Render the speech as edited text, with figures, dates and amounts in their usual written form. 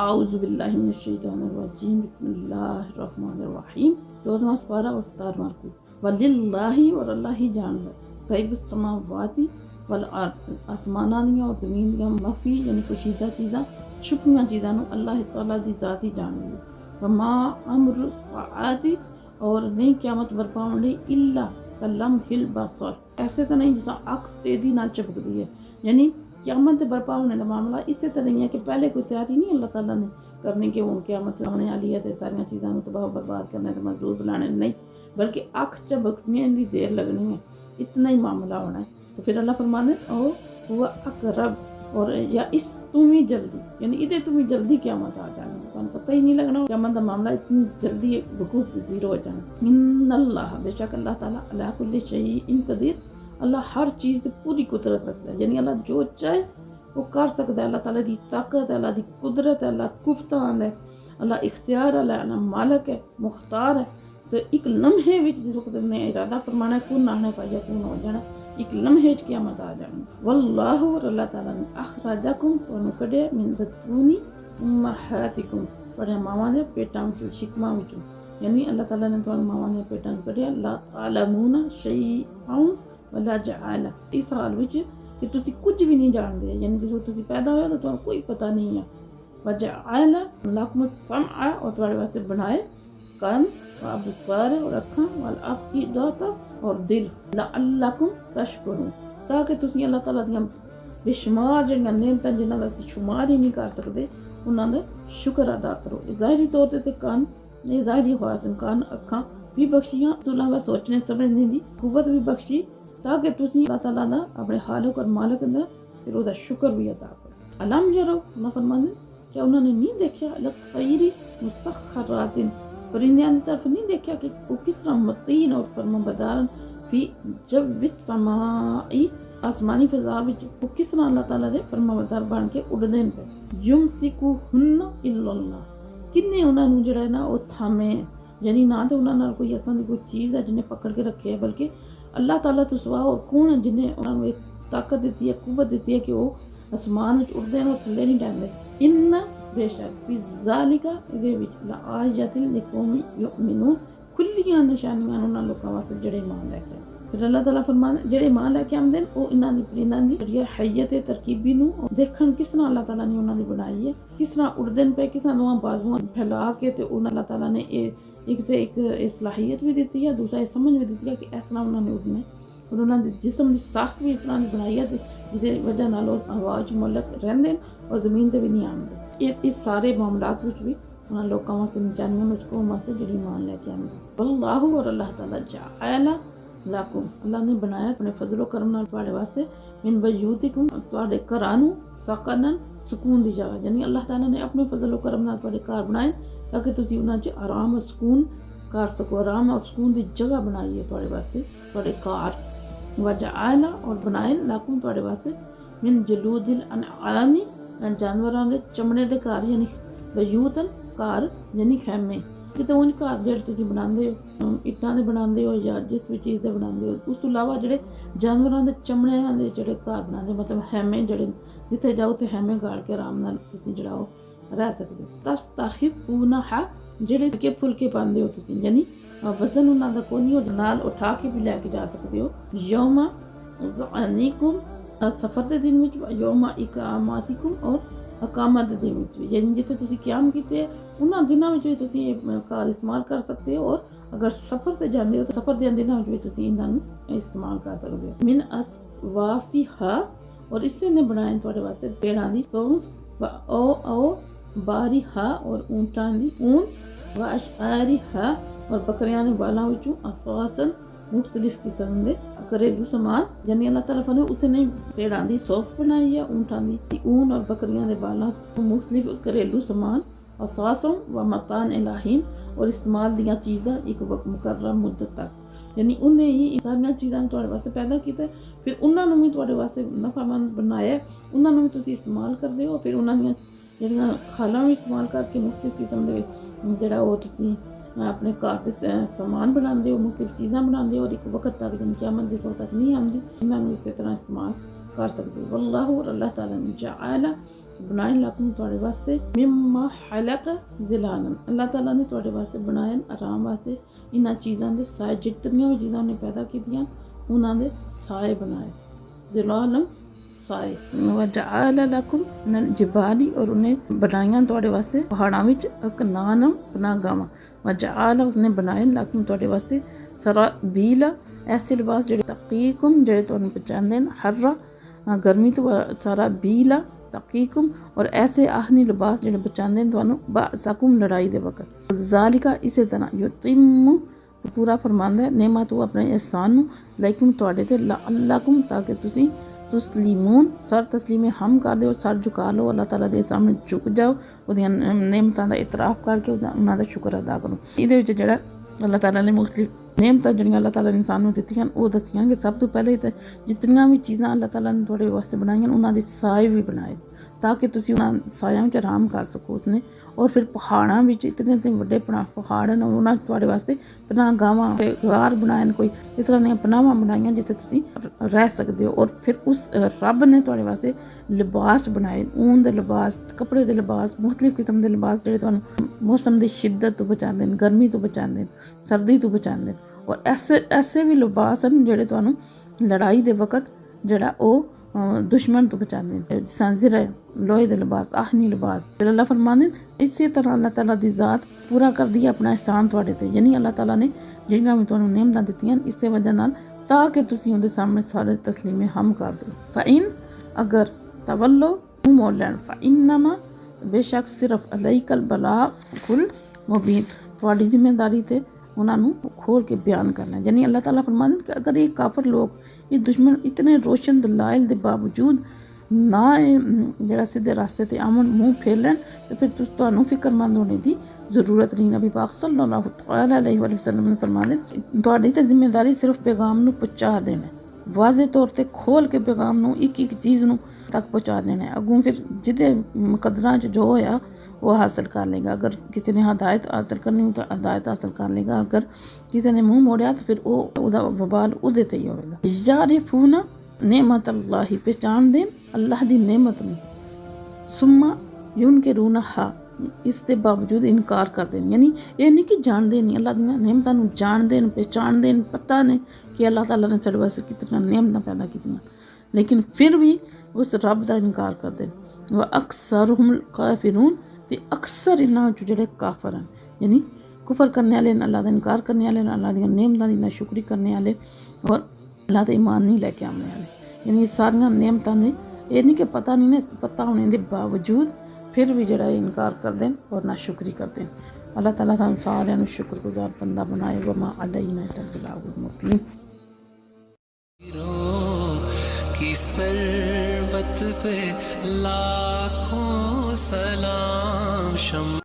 اعوذ باللہ من الشیطان الرجیم بسم اللہ الرحمن الرحیم 14واں سپارہ اور 17واں رکوع وللہ اور اللہ ہی جان لے غیب السماوات والارض آسماناں دیاں اور زمین دیاں مخفی یعنی پوشیدہ چیزاں چھپیاں چیزاں نو اللہ تعالیٰ دی ذات ہی جان لے وما امر الساعات اور نہیں قیامت برپا ہونے الا کلمح البصر ایسے تو نہیں جیسا اکھ تیزی نال چپکدی ہے یعنی قیامت برپا ہونے کا معاملہ اسی طرح نہیں ہے کہ پہلے کوئی تیاری نہیں اللہ تعالیٰ نے کرنے کے ہوں قیامت ہونے والی ہے ساری چیزاں تباہ و برباد کرنے کے مزدور بلانے نہیں بلکہ اکھ چبکنے کی دیر لگنی ہے اتنا ہی معاملہ ہونا ہے تو پھر اللہ فرمانے او وہ اقرب اور یا اس تم ہی جلدی یعنی ادھر تم ہی جلدی قیامت آ جانا تمہیں پتہ ہی نہیں لگنا قیامت کا معاملہ اتنی جلدی وقوع پذیر ہو جانا ان اللہ بے شک اللہ تعالیٰ علی کل شیء قدیر اللہ ہر چیز پوری قدرت رکھتا ہے یعنی اللہ جو چاہے وہ کر سکتا ہے اللہ تعالیٰ کی طاقت ہے اللہ کی قدرت ہے اللہ کفتان ہے اللہ اختیار ہے اللہ مالک ہے مختار ہے تو ایک لمحے وچ جس وقت نے ارادہ فرمانا ہے کون نہ پایا کون ہو جانا ایک لمحے وچ قیامت آ جانا واللہ اور اللہ تعالیٰ نے اخرجکم تانوں کڈیا من بطون امہاتکم پڑھے ماواں دے پیٹاں وچوں شکماں وچوں یعنی اللہ تعالیٰ نے تانوں ماواں دے پیٹاں کڈیا لا تعلمون شیئا ولا جعل اس حال وچ کہ تسی کچھ بھی نہیں جان دے یعنی جس وقت تسی پیدا ہوئے تو تمہیں کوئی پتہ نہیں ہے وجعل لکم السمع اور تمہارے واسطے بنائے کان وابصار اور اکھاں والافئدۃ اور دل لعلکم تشکرون تاکہ تسی اللہ تعالیٰ دیاں بے شمار جڑیاں نعمتاں جنہاں دا اسی شمار ہی نہیں کر سکتے انہاں دا شکر ادا کرو ظاہری طور تے کان یہ ظاہری حواسن کان اکھاں بھی بخشیاں علاوہ سوچنے سمجھنے دی قوت بھی بخشی تاکہ تسی اللہ تعالیٰ دا اپنے خالق اور مالک دا پھر وہ دا شکر بھی ادا کرو علم یرو نہ فرمانے کیا انہوں نے نہیں دیکھا الطیر مسخرات پرندیاں کی طرف نہیں دیکھا کہ وہ کس طرح متین اور فرمانبردار فی جو السماء آسمانی فضا وچ وہ کس طرح اللہ تعالیٰ دے فرمانبردار بن کے اڑدے پے یمسکوہن الا اللہ کنے انہاں نوں جڑا ہے نا وہ تھامے یعنی نہ تو انہاں نال کوئی ایسا کوئی چیز ہے جنہیں پکڑ کے رکھے ہے بلکہ اللہ تعالیٰ تو سوا اور کون ہے جنہیں انہوں نے ایک طاقت دیتی ہے قوت دیتی ہے کہ وہ آسمان وچ اڑدے ہیں اور تھلے نہیں ڈالتے ان بے شک فی ذالک ادھے وچ لآیات لقوم یؤمنون کھلیاں نشانیاں انہاں لوکاں واسطے جڑے ایمان لے کے پھر اللہ تعالیٰ فرمانے جڑے ایمان لے کے آمدے وہ انہاں دی پرنداں دی جڑی حیت ترکیبی نو دیکھن کس طرح اللہ تعالیٰ نے انہاں دی بنائی ہے کس طرح اڑدے پہ کس طرح دوہاں بازواں پھیلا کے تے انہاں اللہ تعالیٰ نے ایک صلاحیت بھی دیتی ہے دوسرا سمجھ بھی دیتی ہے کہ اس طرح انہوں نے اڑنا ہے اور انہوں نے جسم کی ساخت بھی اس طرح بنائی ہے جہدے وجہ نال آواز ملک رہندے اور زمین تے بھی نہیں آندے اس سارے معاملات وچ بھی انہاں لوکاں واسطے نشانیاں مشکوم واسطے جڑی ایمان لے کے آندے واللہ اور اللہ تعالیٰ جعل لکم اللہ نے بنایا اپنے فضل و کرم نال تواڈے واسطے من بیوتکم تواڈے گھراں نوں سکنن سکون دی جگہ یعنی اللہ تعالیٰ نے اپنے فضل و کرم نال تواڈے گھر بنائے تاکہ تسی انہاں چ آرام اور سکون کر سکو آرام اور سکون دی جگہ بنائی ہے تواڈے واسطے تواڈے گھر وجعل اور بنائے لکم تواڈے واسطے من جلود الانعام جانوراں دے چمڑے دے گھر یعنی بیوتن گھر یعنی خیمے کہ ان گھر جڑے تسی بناندے ہو اٹاں دے بناندے ہو یا جس بھی چیز دے بناندے ہو اس تو علاوہ جڑے جانوراں دے چمڑے دے جڑے گھر بناندے مطلب خیمے جڑے جتھے جاؤ تے خیمے گاڑ کے آرام نال تسی جڑاؤ رہ سکتے تستخفونہا جڑے کے پھلکے پاندے ہو تسی یعنی وزن انہاں دا کوئی نہیں ہو نال اٹھا کے بھی لے کے جا سکتے ہو یوم ظعنکم سفر دے دن وچ یوم اقاماتکم اور اقامت دے دن وچ یعنی جتھے تسی قیام کیتے انہاں دناں وچ تسی کار استعمال کر سکتے ہو اور اگر سفر تے جاندے ہو تو سفر دے دناں وچ تسی انہاں نوں استعمال کر سکتے ہو من اسوافھا اور اس سے نے بنائے تواڈے واسطے پیڑاں دی صوف او باریہا اور اونٹاں دی اون و اشعارہا اور بکریاں دے بالاں وچوں اساساً مختلف قسم دے گھریلو سامان یعنی اللہ تعالیٰ نے اسے نے پیڑاں دی صوف بنائی ہے اونٹاں دی اون اور بکریاں دے بالاں مختلف گھریلو سامان اساساً و متان الہین اور استعمال دیاں چیزاں ایک وقت مقررہ مدت تک یعنی انہیں ہی ساری چیزاں تواڈے واسطے پیدا کیتا ہے پھر انہاں نوں بھی تواڈے واسطے نفع مند بنایا ہے انہاں نوں بھی تسی استعمال کردے ہو پھر انہاں دیاں جڑیاں کھالاں بھی استعمال کر کے مختلف قسم دے جڑا وہ تسی اپنے گھر تے سامان بناندے ہو مختلف چیزاں بناندے ہو اور ایک وقت تک جن قیامت جس وقت تک نہیں آندی انہاں نوں اسی طرح استعمال کر سکتے ہو واللہ اور اللہ تعالیٰ نے جعل بنائے لکم تواڈے واسطے مما خلق ظلالن اللہ تعالیٰ نے تواڈے واسطے بنائے آرام واسطے انہاں چیزاں دے سائے جتنیاں بھی چیزاں نے پیدا کیتیاں انہاں دے سائے بنائے ظلالن سائے وجعل لکم من الجبال اور انہیں بنائیاں تواڈے واسطے پہاڑاں وچ اکنانم پناہ گاواں وجعل اس نے بنائے لکم تواڈے واسطے سرابیل ایسے لباس جڑے تقیکم جڑے تانوں بچاندے حرا گرمی تو سرابیل تقیکم اور ایسے آہنی لباس جڑے بچاندے تانوں باسکم لڑائی دے وقت ذالکا اسی طرح یتم پورا فرماندا ہے نعمت وہ اپنے احسان نو لیکن تواڈے تے لعلکم تاکہ تسی تسلیمون سر تسلیم ہم کر دے اور سر جھکا لو اللہ تعالیٰ دے سامنے جھک جاؤ وہ نعمتاں دا اعتراف کر کے انہاں دا شکر ادا کرو یہ وچ جڑا اللہ تعالیٰ نے مختلف نعمتاں جڑیاں اللہ تعالیٰ نے انسان نوں دتیاں وہ دسیاں کہ سب تو پہلے تے جتنیاں بھی چیزاں اللہ تعالیٰ نے تواڈے واسطے بنائیاں انہاں دے سائے بھی بنائے تاکہ تسی انہاں سایاں وچ آرام کر سکو اس نے اور پھر پہاڑاں وچ اتنے وڈے پہاڑ ہیں انہاں تواڈے واسطے پناہ گاواں غار بنائے کوئی اس طرح دیاں پناہاں بنائیاں جتے تسی رہ سکدے ہو اور پھر اس رب نے تواڈے واسطے لباس بنائے اون دے لباس کپڑے دے لباس مختلف قسم دے لباس جڑے تانوں موسم دی شدت تو بچاندے گرمی تو بچاندے سردی تو بچاندے اور ایسے بھی لباس ہیں جڑے تانوں لڑائی دے وقت جڑا او دشمن تو بچاندے سانزر ہے لوہے دے لباس آہنی لباس پھر اللہ فرماندے اسی طرح اللہ تعالیٰ دی ذات پورا کر دی اپنا احسان تواڈے تے یعنی اللہ تعالیٰ نے جڑیاں بھی تانوں نعمتاں دتیاں اس دی وجہ نال تاکہ تسی اون دے سامنے سارے تسلیم ہم کر دو فإن اگر تولو موڑ لین فإنما بے شک صرف علیک البلاغ المبین تواڈی ذمہ داری تے انہاں نوں کھول کے بیان کرنا ہے یعنی اللہ تعالیٰ فرماتے ہیں کہ اگر یہ کافر لوگ یہ دشمن اتنے روشن دلائل دے باوجود نہ جڑا سیدھے راستے تے آمن منہ پھیر لین تو پھر تانوں فکر مند ہونے دی ضرورت نہیں نبی پاک صلی اللہ تعالیٰ علیہ وآلہ وسلم نے فرمایا تواڈی تے ذمہ داری صرف پیغام نوں پہنچا دینا ہے واضح طور تے کھول کے پیغام نوں ایک ایک چیز نوں تک پہنچا دینا ہے اگوں پھر جدے مقدراں جو ہویا وہ حاصل کر لے گا اگر کسی نے ہدایت حاصل کرنی ہو تو ہدایت حاصل کر لے گا اگر کسی نے منہ موڑیا تو پھر او دا وبال اودے تے ہی ہوئے گا یعرفون نعمت اللہ پہچان دین اللہ دی نعمت میں ثم ینکرونہا اس دے باوجود انکار کر دین یعنی یہ نہیں کہ جان دین نہیں اللہ دی نعمتاں نوں جان دین پہچان دین پتہ نے کہ اللہ تعالیٰ نے سارے واسطے کتنی نعمتاں پیدا کیتیاں لیکن پھر بھی اس رب دا انکار کر دین وَأَكْثَرُهُمُ الْكَافِرُونَ تے اکثر انہاں جڑے کافر ہیں یعنی کفر کرنے والے اللہ دا انکار کرنے والے اللہ دی نعمتاں دی ناشکری کرنے والے اور اللہ تے ایمان نہیں لے کے آنے والے یعنی ساریاں نعمتاں دے یہ نہیں کہ پتہ نہیں پتہ ہونے دے باوجود پھر بھی جڑا انکار کر دین اور ناشکری کر دین اللہ تعالیٰ تعالیٰ سارے شکر گزار بندہ بنائے وما علینا الا البلاغ المبین کی سروت پہ لاکھوں سلام